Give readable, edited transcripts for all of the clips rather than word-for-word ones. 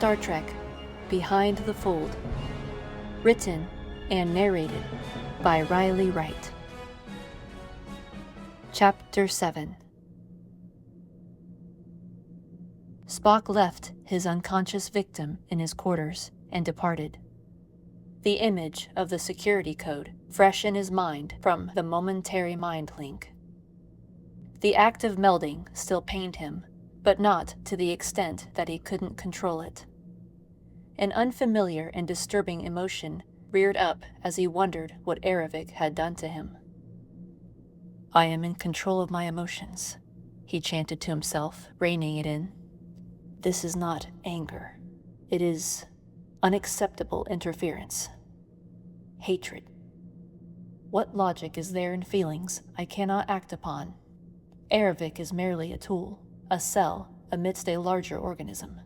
Star Trek, Behind the Fold. Written and narrated by Riley Wright. Chapter 7. Spock left his unconscious victim in his quarters and departed. The image of the security code fresh in his mind from the momentary mind link. The act of melding still pained him, but not to the extent that he couldn't control it. An unfamiliar and disturbing emotion reared up as he wondered what Erevik had done to him. "I am in control of my emotions," he chanted to himself, reining it in. "This is not anger. It is unacceptable interference. Hatred. What logic is there in feelings I cannot act upon? Erevik is merely a tool, a cell amidst a larger organism."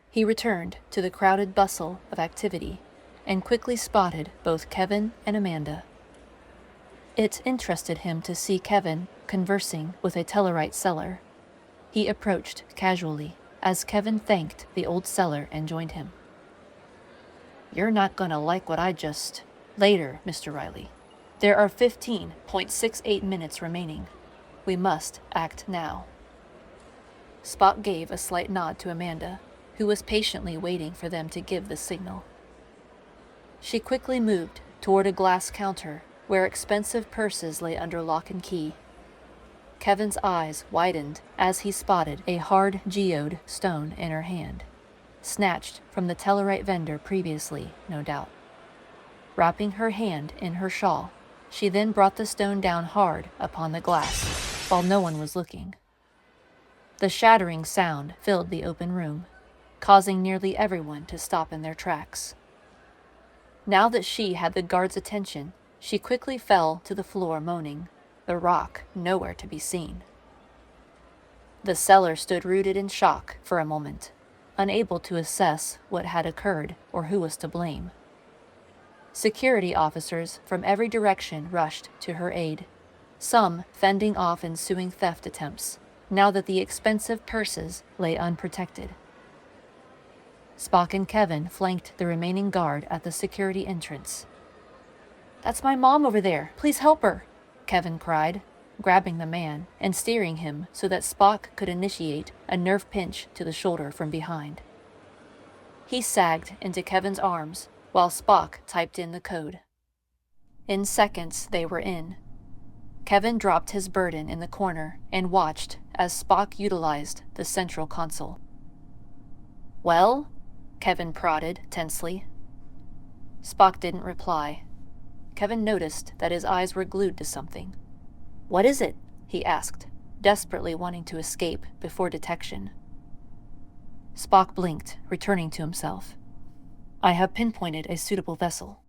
He returned to the crowded bustle of activity and quickly spotted both Kevin and Amanda. It interested him to see Kevin conversing with a Tellarite seller. He approached casually as Kevin thanked the old seller and joined him. "You're not gonna like what I just... Later, Mr. Riley. There are 15.68 minutes remaining. We must act now." Spock gave a slight nod to Amanda, who was patiently waiting for them to give the signal. She quickly moved toward a glass counter where expensive purses lay under lock and key. Kevin's eyes widened as he spotted a hard geode stone in her hand, snatched from the Tellarite vendor previously, no doubt. Wrapping her hand in her shawl, she then brought the stone down hard upon the glass, while no one was looking. The shattering sound filled the open room, causing nearly everyone to stop in their tracks. Now that she had the guard's attention, she quickly fell to the floor moaning, the rock nowhere to be seen. The seller stood rooted in shock for a moment, unable to assess what had occurred or who was to blame. Security officers from every direction rushed to her aid, some fending off ensuing theft attempts, now that the expensive purses lay unprotected. Spock and Kevin flanked the remaining guard at the security entrance. "That's my mom over there. Please help her," Kevin cried, grabbing the man and steering him so that Spock could initiate a nerve pinch to the shoulder from behind. He sagged into Kevin's arms while Spock typed in the code. In seconds, they were in. Kevin dropped his burden in the corner and watched as Spock utilized the central console. "Well?" Kevin prodded tensely. Spock didn't reply. Kevin noticed that his eyes were glued to something. "What is it?" he asked, desperately wanting to escape before detection. Spock blinked, returning to himself. "I have pinpointed a suitable vessel."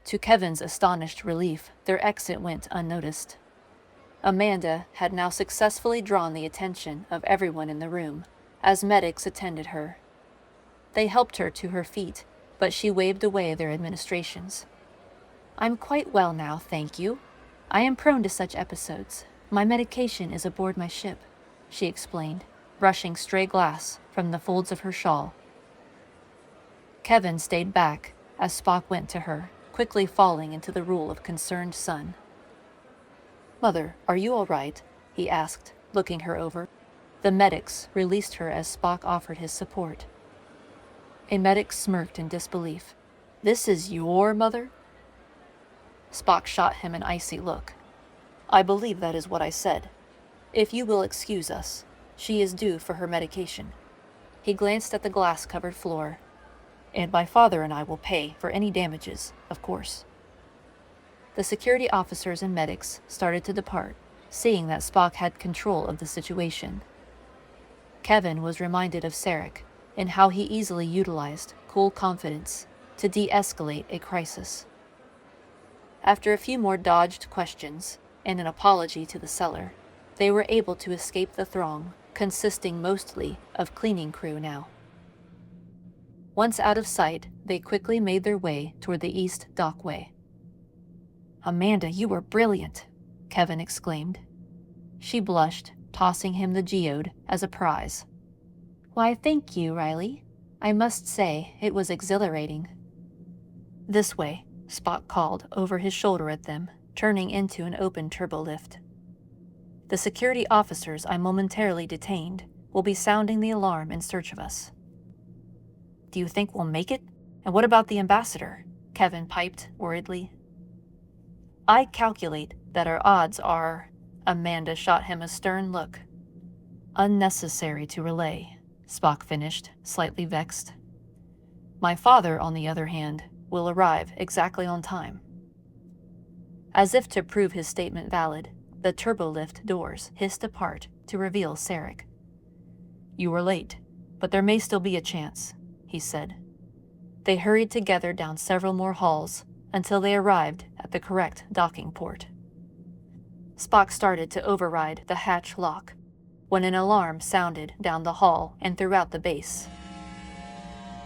To Kevin's astonished relief, their exit went unnoticed. Amanda had now successfully drawn the attention of everyone in the room, as medics attended her. They helped her to her feet, but she waved away their administrations. "I'm quite well now, thank you. I am prone to such episodes. My medication is aboard my ship," she explained, brushing stray glass from the folds of her shawl. Kevin stayed back as Spock went to her, quickly falling into the role of concerned son. "Mother, are you all right?" he asked, looking her over. The medics released her as Spock offered his support. A medic smirked in disbelief. "This is your mother?" Spock shot him an icy look. "I believe that is what I said. If you will excuse us, she is due for her medication." He glanced at the glass-covered floor. "And my father and I will pay for any damages, of course." The security officers and medics started to depart, seeing that Spock had control of the situation. Kevin was reminded of Sarek and how he easily utilized cool confidence to de-escalate a crisis. After a few more dodged questions and an apology to the seller, they were able to escape the throng, consisting mostly of cleaning crew now. Once out of sight, they quickly made their way toward the east dockway. "Amanda, you were brilliant," Kevin exclaimed. She blushed, tossing him the geode as a prize. Why, thank you, Riley. I must say, it was exhilarating. This way, Spock called over his shoulder at them, turning into an open turbolift. The security officers I momentarily detained will be sounding the alarm in search of us. Do you think we'll make it? And what about the ambassador? Kevin piped worriedly. I calculate that our odds are... Amanda shot him a stern look. Unnecessary to relay, Spock finished, slightly vexed. My father, on the other hand, will arrive exactly on time. As if to prove his statement valid, the turbolift doors hissed apart to reveal Sarek. You were late, but there may still be a chance, he said. They hurried together down several more halls until they arrived at the correct docking port. Spock started to override the hatch lock when an alarm sounded down the hall and throughout the base.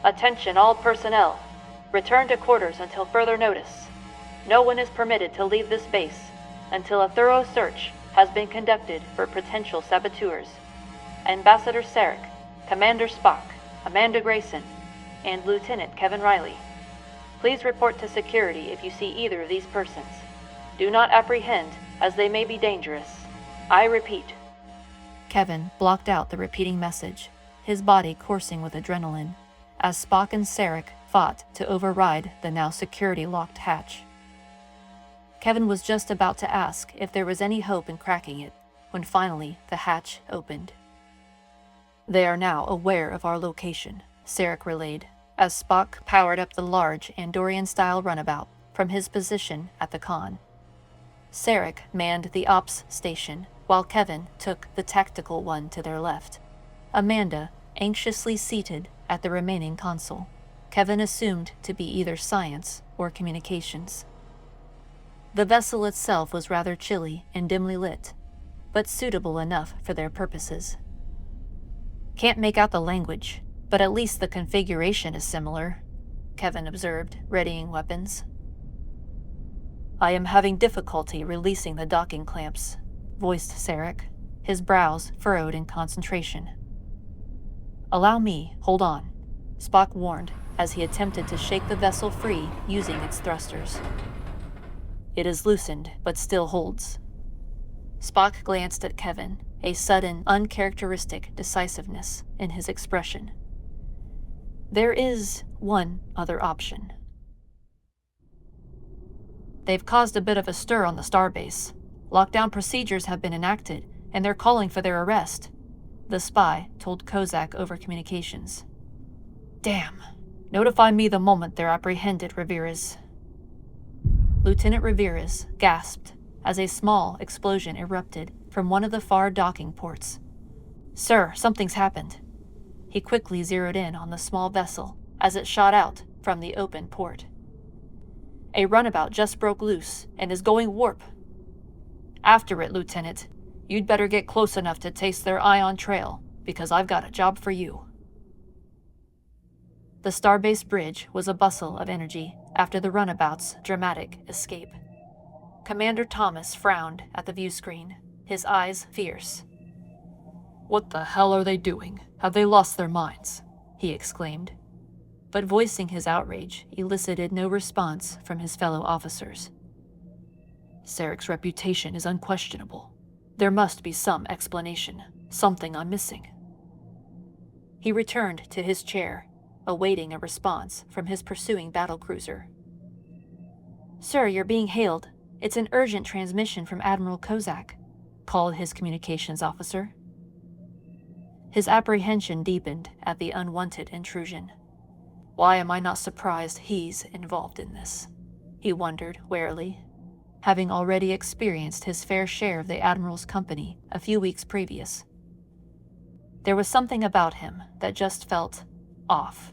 Attention all personnel. Return to quarters until further notice. No one is permitted to leave this base until a thorough search has been conducted for potential saboteurs. Ambassador Sarek, Commander Spock, Amanda Grayson, and Lieutenant Kevin Riley. Please report to security if you see either of these persons. Do not apprehend, as they may be dangerous. I repeat. Kevin blocked out the repeating message, his body coursing with adrenaline, as Spock and Sarek fought to override the now security-locked hatch. Kevin was just about to ask if there was any hope in cracking it, when finally the hatch opened. They are now aware of our location, Sarek relayed, as Spock powered up the large Andorian-style runabout from his position at the con. Sarek manned the ops station, while Kevin took the tactical one to their left. Amanda, anxiously seated at the remaining console. Kevin assumed to be either science or communications. The vessel itself was rather chilly and dimly lit, but suitable enough for their purposes. Can't make out the language, but at least the configuration is similar, Kevin observed, readying weapons. I am having difficulty releasing the docking clamps, voiced Sarek, his brows furrowed in concentration. Allow me, hold on, Spock warned as he attempted to shake the vessel free using its thrusters. It is loosened, but still holds. Spock glanced at Kevin, a sudden, uncharacteristic decisiveness in his expression. There is one other option. They've caused a bit of a stir on the starbase. Lockdown procedures have been enacted, and they're calling for their arrest, the spy told Kozak over communications. Damn. Notify me the moment they're apprehended, Ramirez. Lieutenant Ramirez gasped as a small explosion erupted from one of the far docking ports. Sir, something's happened. He quickly zeroed in on the small vessel as it shot out from the open port. A runabout just broke loose and is going warp. After it, Lieutenant. You'd better get close enough to taste their ion trail, because I've got a job for you. The starbase bridge was a bustle of energy after the runabout's dramatic escape. Commander Thomas frowned at the view screen, his eyes fierce. What the hell are they doing? Have they lost their minds? He exclaimed. But voicing his outrage elicited no response from his fellow officers. Sarek's reputation is unquestionable. There must be some explanation, something I'm missing. He returned to his chair, awaiting a response from his pursuing battlecruiser. Sir, you're being hailed. It's an urgent transmission from Admiral Kozak, called his communications officer. His apprehension deepened at the unwanted intrusion. Why am I not surprised he's involved in this? He wondered warily, having already experienced his fair share of the Admiral's company a few weeks previous. There was something about him that just felt off.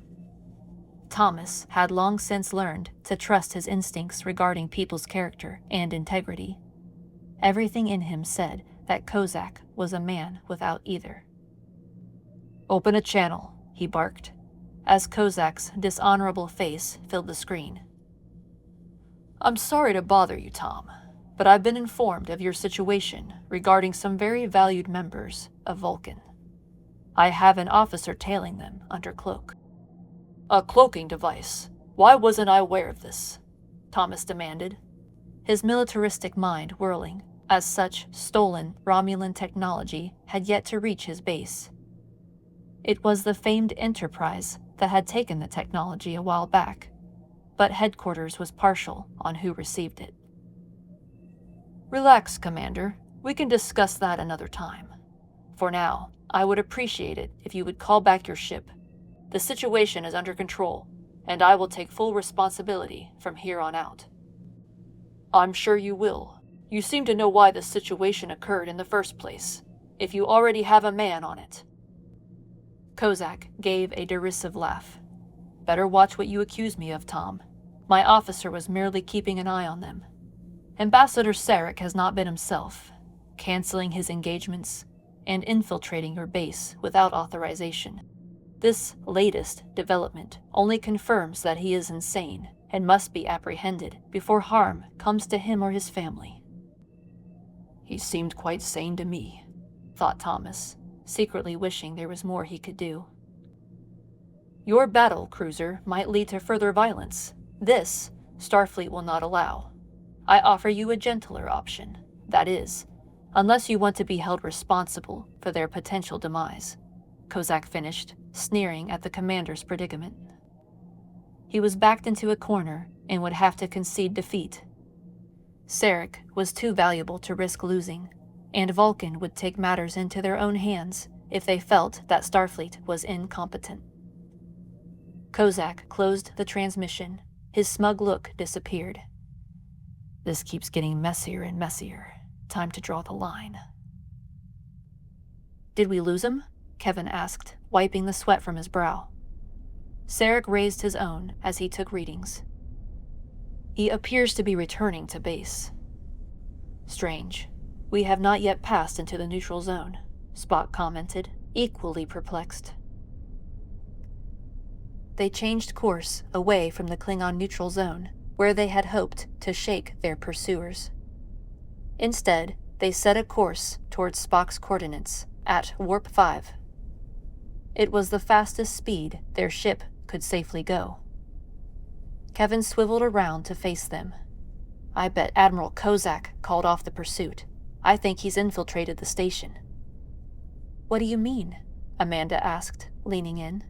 Thomas had long since learned to trust his instincts regarding people's character and integrity. Everything in him said that Kozak was a man without either. Open a channel, he barked, as Kozak's dishonorable face filled the screen. I'm sorry to bother you, Tom, but I've been informed of your situation regarding some very valued members of Vulcan. I have an officer tailing them under cloak." "A cloaking device. Why wasn't I aware of this?" Thomas demanded, his militaristic mind whirling, as such stolen Romulan technology had yet to reach his base. It was the famed Enterprise that had taken the technology a while back, but headquarters was partial on who received it. "Relax, Commander. We can discuss that another time. For now, I would appreciate it if you would call back your ship. The situation is under control, and I will take full responsibility from here on out." "I'm sure you will. You seem to know why this situation occurred in the first place, if you already have a man on it." Kozak gave a derisive laugh. "Better watch what you accuse me of, Tom. My officer was merely keeping an eye on them. Ambassador Sarek has not been himself, canceling his engagements and infiltrating your base without authorization. This latest development only confirms that he is insane and must be apprehended before harm comes to him or his family." "He seemed quite sane to me," thought Thomas, secretly wishing there was more he could do. "Your battle cruiser might lead to further violence. This, Starfleet will not allow. I offer you a gentler option, that is, unless you want to be held responsible for their potential demise," Kozak finished, sneering at the commander's predicament. He was backed into a corner and would have to concede defeat. Sarek was too valuable to risk losing, and Vulcan would take matters into their own hands if they felt that Starfleet was incompetent. Kozak closed the transmission. His smug look disappeared. "This keeps getting messier and messier. Time to draw the line." "Did we lose him?" Kevin asked, wiping the sweat from his brow. Sarek raised his own as he took readings. "He appears to be returning to base." "Strange. We have not yet passed into the neutral zone," Spock commented, equally perplexed. They changed course away from the Klingon neutral zone, where they had hoped to shake their pursuers. Instead, they set a course towards Spock's coordinates at Warp 5. It was the fastest speed their ship could safely go. Kevin swiveled around to face them. "I bet Admiral Kozak called off the pursuit. I think he's infiltrated the station." "What do you mean?" Amanda asked, leaning in.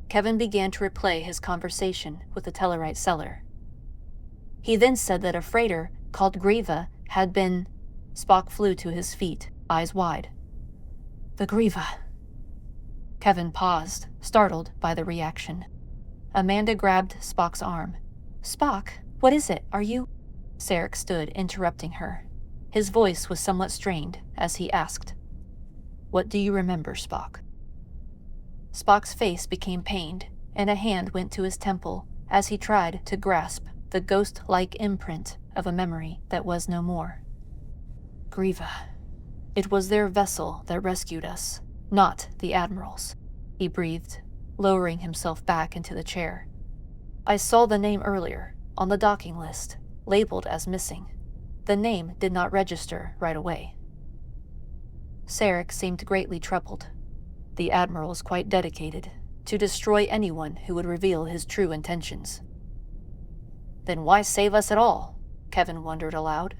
Kevin began to replay his conversation with the Tellarite seller. He then said that a freighter called Greeva had been... Spock flew to his feet, eyes wide. "The Greeva." Kevin paused, startled by the reaction. Amanda grabbed Spock's arm. "Spock, what is it? Are you—" Sarek stood, interrupting her. His voice was somewhat strained as he asked, "What do you remember, Spock?" Spock's face became pained, and a hand went to his temple as he tried to grasp the ghost-like imprint of a memory that was no more. "Greeva. It was their vessel that rescued us, not the Admiral's," he breathed, lowering himself back into the chair. "I saw the name earlier, on the docking list, labeled as missing. The name did not register right away." Sarek seemed greatly troubled. The Admiral is quite dedicated to destroy anyone who would reveal his true intentions. "Then why save us at all?" Kevin wondered aloud.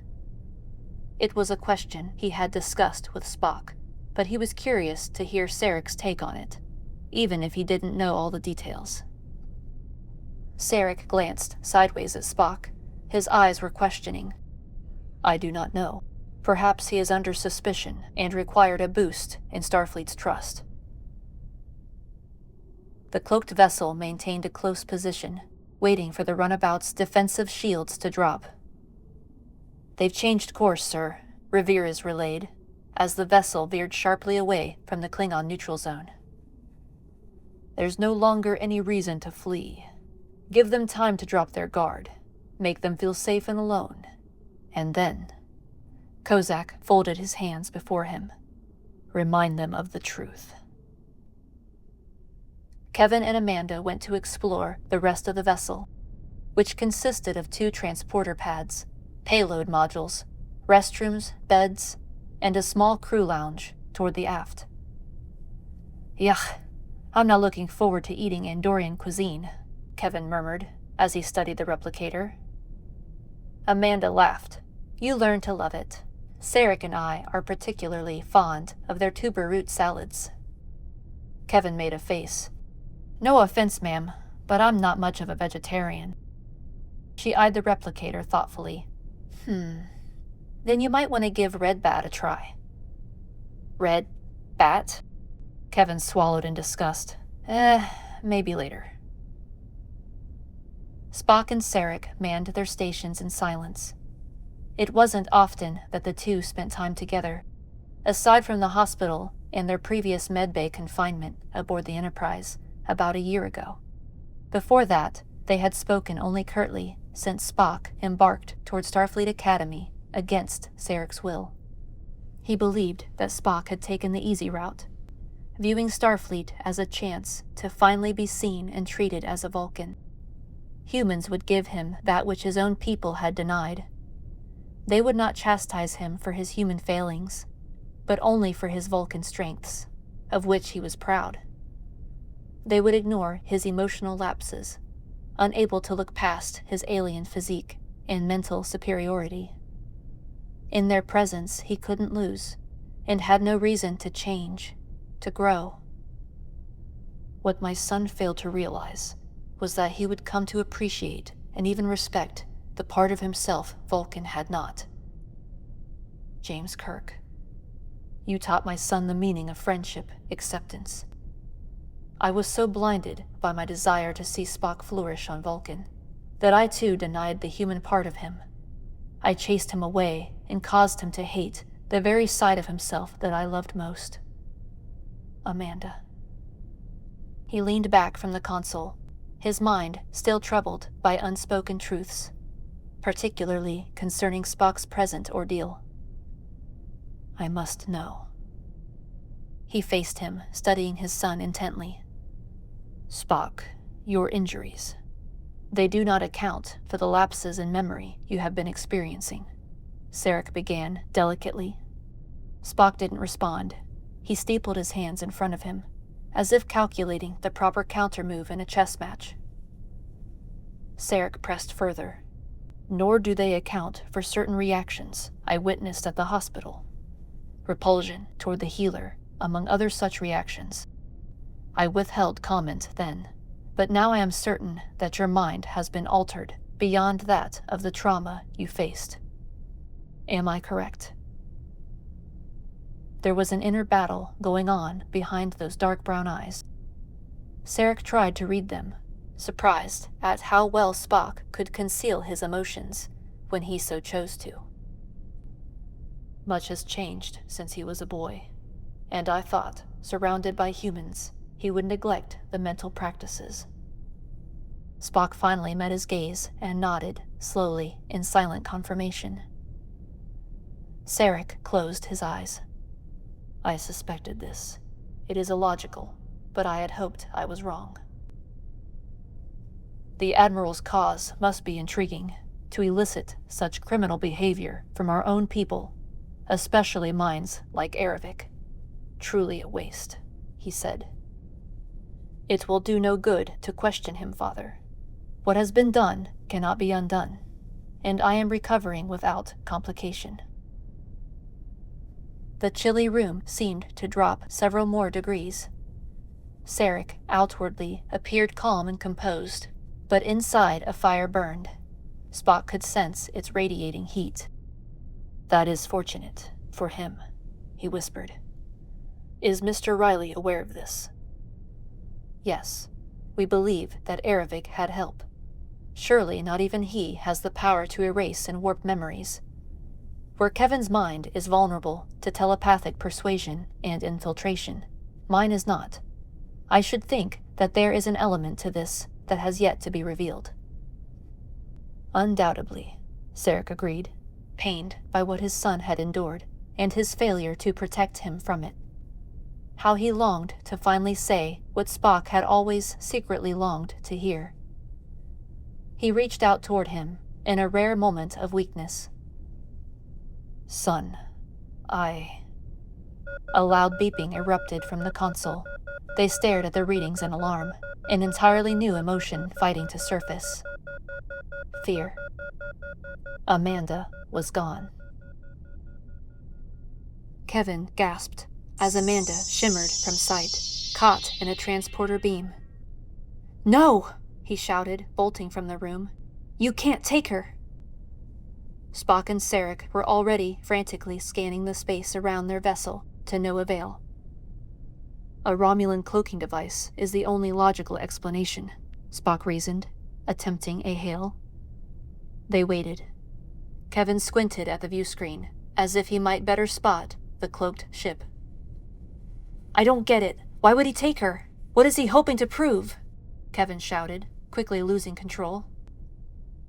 It was a question he had discussed with Spock, but he was curious to hear Sarek's take on it, even if he didn't know all the details. Sarek glanced sideways at Spock. His eyes were questioning. "I do not know. Perhaps he is under suspicion and required a boost in Starfleet's trust." The cloaked vessel maintained a close position, waiting for the runabout's defensive shields to drop. "They've changed course, sir," Revera's relayed, as the vessel veered sharply away from the Klingon neutral zone. "There's no longer any reason to flee. Give them time to drop their guard, make them feel safe and alone, and then..." Kozak folded his hands before him. "Remind them of the truth." Kevin and Amanda went to explore the rest of the vessel, which consisted of 2 transporter pads, payload modules, restrooms, beds, and a small crew lounge toward the aft. Yuck, I'm not looking forward to eating Andorian cuisine, Kevin murmured as he studied the replicator. Amanda laughed. You learn to love it. Sarek and I are particularly fond of their tuber root salads. Kevin made a face. No offense, ma'am, but I'm not much of a vegetarian. She eyed the replicator thoughtfully. Then you might want to give Red Bat a try. Red Bat? Kevin swallowed in disgust. Maybe later. Spock and Sarek manned their stations in silence. It wasn't often that the two spent time together, aside from the hospital and their previous medbay confinement aboard the Enterprise about a year ago. Before that, they had spoken only curtly since Spock embarked toward Starfleet Academy against Sarek's will. He believed that Spock had taken the easy route, viewing Starfleet as a chance to finally be seen and treated as a Vulcan. Humans would give him that which his own people had denied. They would not chastise him for his human failings, but only for his Vulcan strengths, of which he was proud. They would ignore his emotional lapses, unable to look past his alien physique and mental superiority. In their presence, he couldn't lose, and had no reason to change, to grow. What my son failed to realize was that he would come to appreciate and even respect the part of himself Vulcan had not. James Kirk, you taught my son the meaning of friendship, acceptance. I was so blinded by my desire to see Spock flourish on Vulcan that I too denied the human part of him. I chased him away and caused him to hate the very side of himself that I loved most. Amanda. He leaned back from the console, his mind still troubled by unspoken truths, particularly concerning Spock's present ordeal. I must know. He faced him, studying his son intently. Spock, your injuries. They do not account for the lapses in memory you have been experiencing, Sarek began delicately. Spock didn't respond. He steepled his hands in front of him, as if calculating the proper counter-move in a chess match. Sarek pressed further. Nor do they account for certain reactions I witnessed at the hospital. Repulsion toward the healer, among other such reactions. I withheld comment then, but now I am certain that your mind has been altered beyond that of the trauma you faced. Am I correct? There was an inner battle going on behind those dark brown eyes. Sarek tried to read them, surprised at how well Spock could conceal his emotions when he so chose to. Much has changed since he was a boy, and I thought, surrounded by humans, he would neglect the mental practices. Spock finally met his gaze and nodded, slowly, in silent confirmation. Sarek closed his eyes. I suspected this. It is illogical, but I had hoped I was wrong. The Admiral's cause must be intriguing, to elicit such criminal behavior from our own people, especially minds like Erevik. Truly a waste, he said. It will do no good to question him, Father. What has been done cannot be undone, and I am recovering without complication. The chilly room seemed to drop several more degrees. Sarek, outwardly, appeared calm and composed, but inside a fire burned. Spock could sense its radiating heat. That is fortunate, for him, he whispered. Is Mr. Riley aware of this? Yes, we believe that Erevik had help. Surely not even he has the power to erase and warp memories. Where Kevin's mind is vulnerable to telepathic persuasion and infiltration, mine is not. I should think that there is an element to this that has yet to be revealed. Undoubtedly, Sarek agreed, pained by what his son had endured and his failure to protect him from it. How he longed to finally say what Spock had always secretly longed to hear. He reached out toward him in a rare moment of weakness. Son, A loud beeping erupted from the console. They stared at the readings in alarm, an entirely new emotion fighting to surface. Fear. Amanda was gone. Kevin gasped as Amanda shimmered from sight, caught in a transporter beam. "No!" he shouted, bolting from the room. "You can't take her!" Spock and Sarek were already frantically scanning the space around their vessel, to no avail. A Romulan cloaking device is the only logical explanation, Spock reasoned, attempting a hail. They waited. Kevin squinted at the view screen, as if he might better spot the cloaked ship. "I don't get it. Why would he take her? What is he hoping to prove?" Kevin shouted, quickly losing control.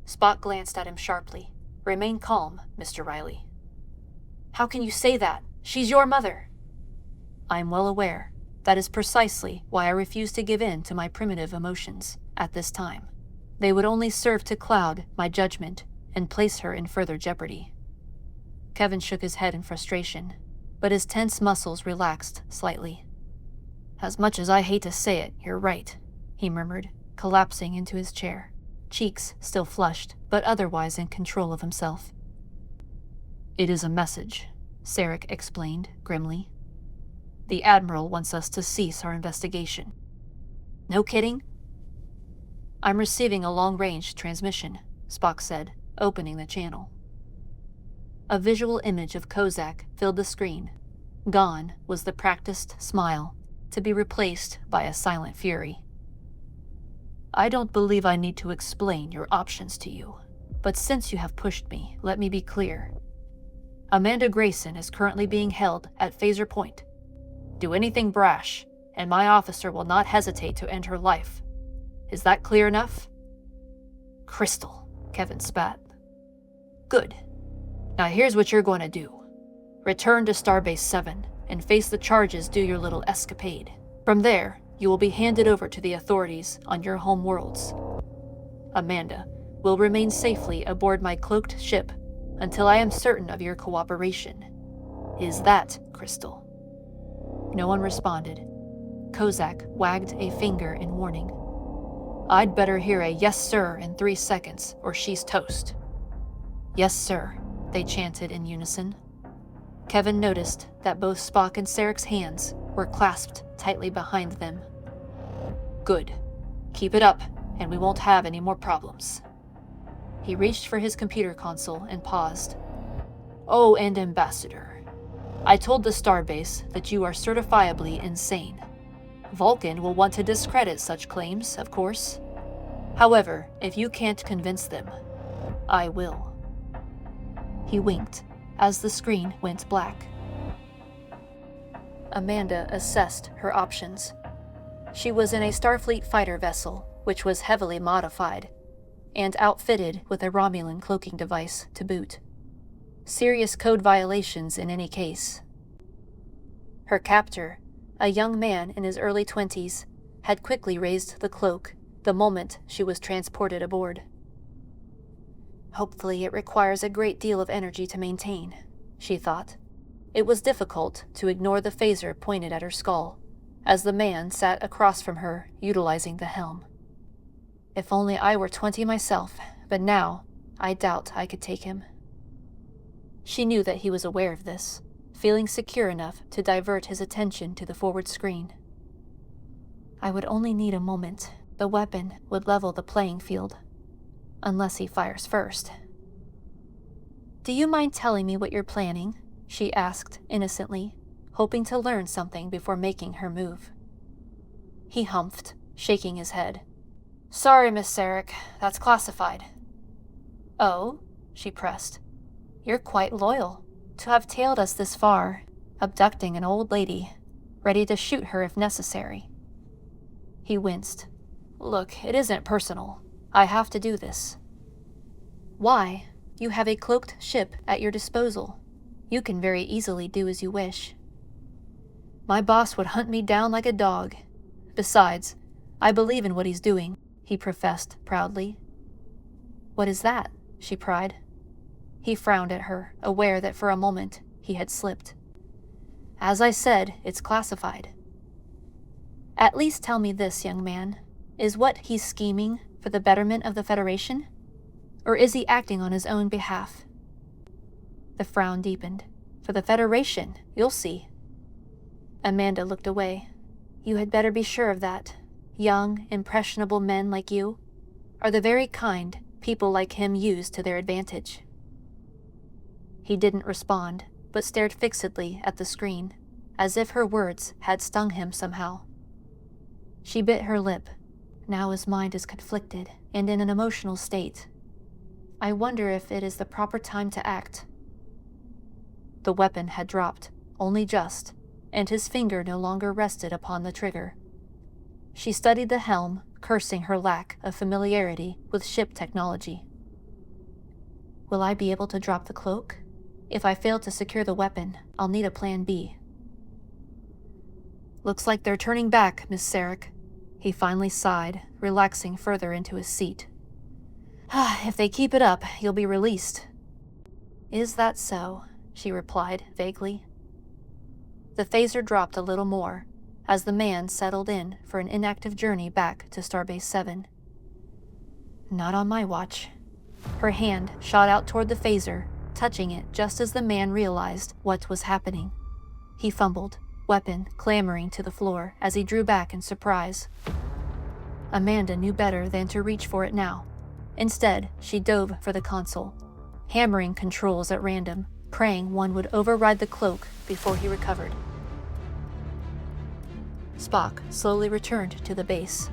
Spock glanced at him sharply. "Remain calm, Mr. Riley." "How can you say that? She's your mother." "I'm well aware. That is precisely why I refuse to give in to my primitive emotions at this time. They would only serve to cloud my judgment and place her in further jeopardy." Kevin shook his head in frustration, but his tense muscles relaxed slightly. "As much as I hate to say it, you're right," he murmured, collapsing into his chair, cheeks still flushed, but otherwise in control of himself. "It is a message," Sarek explained grimly. "The Admiral wants us to cease our investigation." "No kidding?" "I'm receiving a long-range transmission," Spock said, opening the channel. A visual image of Kozak filled the screen. Gone was the practiced smile, to be replaced by a silent fury. "I don't believe I need to explain your options to you, but since you have pushed me, let me be clear. Amanda Grayson is currently being held at Phaser Point. Do anything brash, and my officer will not hesitate to end her life. Is that clear enough?" "Crystal," Kevin spat. "Good. Now here's what you're going to do. Return to Starbase 7 and face the charges due your little escapade. From there, you will be handed over to the authorities on your home worlds. Amanda will remain safely aboard my cloaked ship until I am certain of your cooperation. Is that, Crystal?" No one responded. Kozak wagged a finger in warning. "I'd better hear a yes sir in 3 seconds, or she's toast." "Yes sir," they chanted in unison. Kevin noticed that both Spock and Sarek's hands were clasped tightly behind them. "Good. Keep it up, and we won't have any more problems." He reached for his computer console and paused. "Oh, and Ambassador, I told the Starbase that you are certifiably insane. Vulcan will want to discredit such claims, of course. However, if you can't convince them, I will." He winked as the screen went black. Amanda assessed her options. She was in a Starfleet fighter vessel, which was heavily modified, and outfitted with a Romulan cloaking device to boot. Serious code violations in any case. Her captor, a young man in his early 20s, had quickly raised the cloak the moment she was transported aboard. Hopefully it requires a great deal of energy to maintain, she thought. It was difficult to ignore the phaser pointed at her skull, as the man sat across from her, utilizing the helm. If only I were 20 myself, but now I doubt I could take him. She knew that he was aware of this, feeling secure enough to divert his attention to the forward screen. I would only need a moment. The weapon would level the playing field. Unless he fires first. "Do you mind telling me what you're planning?" she asked innocently, hoping to learn something before making her move. He humphed, shaking his head. "Sorry, Miss Sarek, that's classified." "Oh?" she pressed. "You're quite loyal, to have tailed us this far, abducting an old lady, ready to shoot her if necessary." He winced. "Look, it isn't personal. I have to do this." "Why? You have a cloaked ship at your disposal. You can very easily do as you wish." "My boss would hunt me down like a dog. Besides, I believe in what he's doing," he professed proudly. "What is that?" she pried. He frowned at her, aware that for a moment he had slipped. "As I said, it's classified." At least tell me this, young man. Is what he's scheming for the betterment of the Federation? Or is he acting on his own behalf? The frown deepened. For the Federation, you'll see. Amanda looked away. You had better be sure of that. Young, impressionable men like you are the very kind people like him use to their advantage. He didn't respond, but stared fixedly at the screen, as if her words had stung him somehow. She bit her lip. Now his mind is conflicted and in an emotional state. I wonder if it is the proper time to act. The weapon had dropped, only just, and his finger no longer rested upon the trigger. She studied the helm, cursing her lack of familiarity with ship technology. Will I be able to drop the cloak? If I fail to secure the weapon, I'll need a plan B. Looks like they're turning back, Miss Sarek. He finally sighed, relaxing further into his seat. If they keep it up, you'll be released. Is that so? She replied vaguely. The phaser dropped a little more, as the man settled in for an inactive journey back to Starbase 7. Not on my watch. Her hand shot out toward the phaser, touching it just as the man realized what was happening. He fumbled, weapon clambering to the floor as he drew back in surprise. Amanda knew better than to reach for it now. Instead, she dove for the console, hammering controls at random, praying one would override the cloak before he recovered. Spock slowly returned to the base.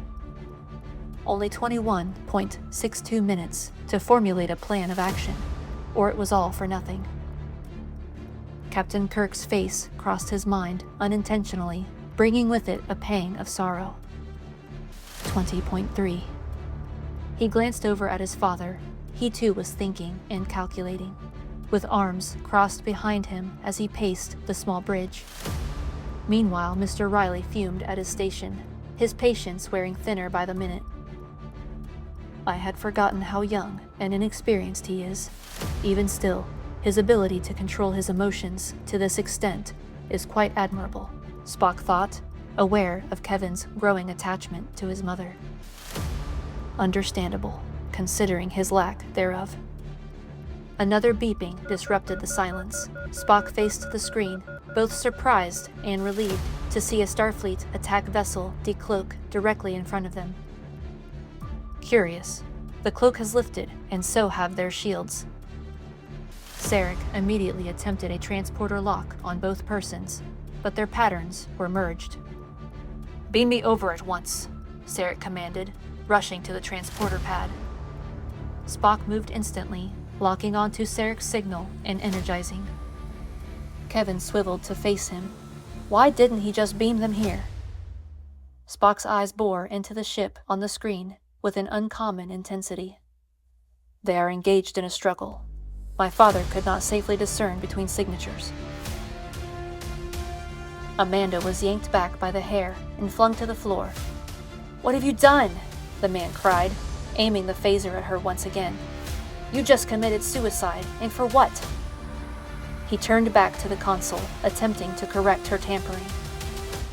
Only 21.62 minutes to formulate a plan of action, or it was all for nothing. Captain Kirk's face crossed his mind unintentionally, bringing with it a pang of sorrow. 20.3. He glanced over at his father. He too was thinking and calculating, with arms crossed behind him as he paced the small bridge. Meanwhile, Mr. Riley fumed at his station, his patience wearing thinner by the minute. I had forgotten how young and inexperienced he is. Even still, his ability to control his emotions to this extent is quite admirable, Spock thought, aware of Kevin's growing attachment to his mother. Understandable, considering his lack thereof. Another beeping disrupted the silence. Spock faced the screen, both surprised and relieved to see a Starfleet attack vessel decloak directly in front of them. Curious, the cloak has lifted, and so have their shields. Sarek immediately attempted a transporter lock on both persons, but their patterns were merged. Beam me over at once, Sarek commanded, rushing to the transporter pad. Spock moved instantly, locking onto Sarek's signal and energizing. Kevin swiveled to face him. Why didn't he just beam them here? Spock's eyes bore into the ship on the screen with an uncommon intensity. They are engaged in a struggle. My father could not safely discern between signatures. Amanda was yanked back by the hair and flung to the floor. What have you done? The man cried, aiming the phaser at her once again. You just committed suicide, and for what? He turned back to the console, attempting to correct her tampering.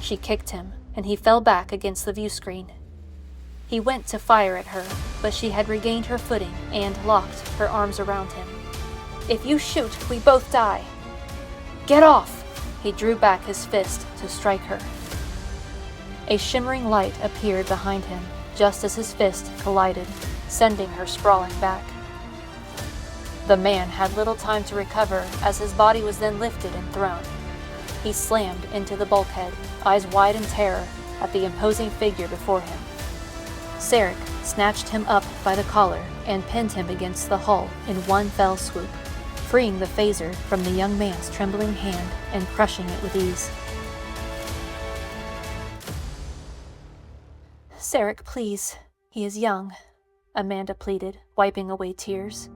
She kicked him, and he fell back against the view screen. He went to fire at her, but she had regained her footing and locked her arms around him. If you shoot, we both die. Get off! He drew back his fist to strike her. A shimmering light appeared behind him, just as his fist collided, sending her sprawling back. The man had little time to recover as his body was then lifted and thrown. He slammed into the bulkhead, eyes wide in terror at the imposing figure before him. Sarek snatched him up by the collar and pinned him against the hull in one fell swoop, freeing the phaser from the young man's trembling hand and crushing it with ease. Sarek, please. He is young, Amanda pleaded, wiping away tears.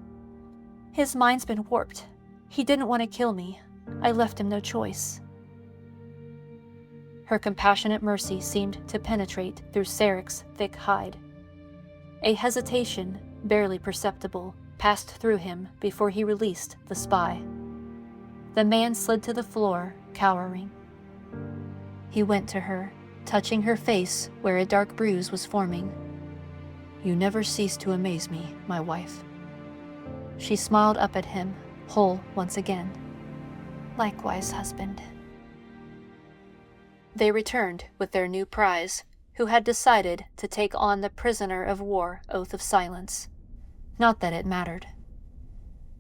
His mind's been warped. He didn't want to kill me. I left him no choice. Her compassionate mercy seemed to penetrate through Sarek's thick hide. A hesitation, barely perceptible, passed through him before he released the spy. The man slid to the floor, cowering. He went to her, touching her face where a dark bruise was forming. "You never cease to amaze me, my wife." She smiled up at him, whole once again. "Likewise, husband." They returned with their new prize, who had decided to take on the prisoner of war oath of silence. Not that it mattered.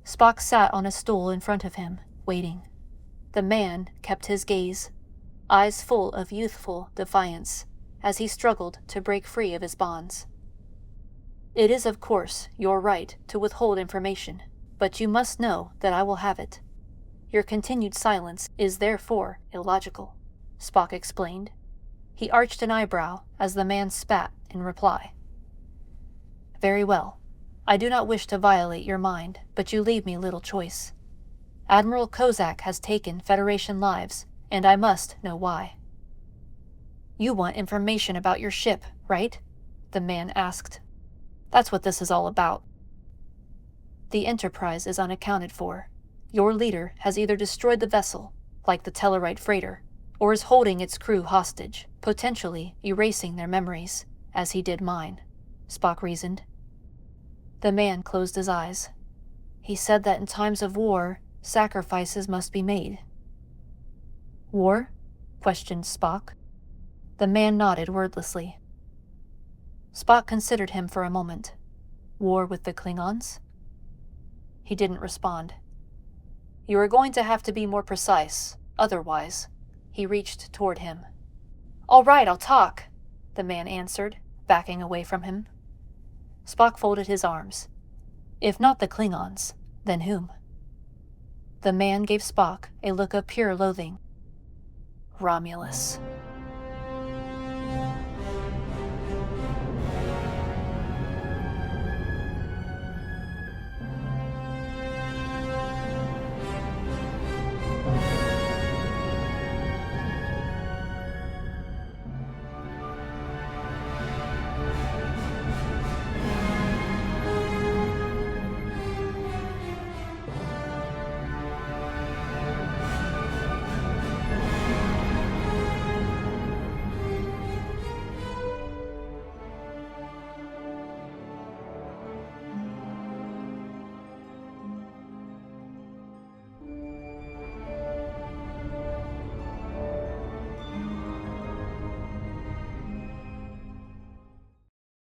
Spock sat on a stool in front of him, waiting. The man kept his gaze, eyes full of youthful defiance, as he struggled to break free of his bonds. "It is, of course, your right to withhold information, but you must know that I will have it. Your continued silence is therefore illogical," Spock explained. He arched an eyebrow as the man spat in reply. "Very well. I do not wish to violate your mind, but you leave me little choice. Admiral Kozak has taken Federation lives, and I must know why." "You want information about your ship, right?" the man asked. "That's what this is all about." "The Enterprise is unaccounted for. Your leader has either destroyed the vessel, like the Tellarite freighter, or is holding its crew hostage, potentially erasing their memories, as he did mine," Spock reasoned. The man closed his eyes. "He said that in times of war, sacrifices must be made." "War?" questioned Spock. The man nodded wordlessly. Spock considered him for a moment. "War with the Klingons?" He didn't respond. "You are going to have to be more precise, otherwise." He reached toward him. "All right, I'll talk," the man answered, backing away from him. Spock folded his arms. "If not the Klingons, then whom?" The man gave Spock a look of pure loathing. "Romulus."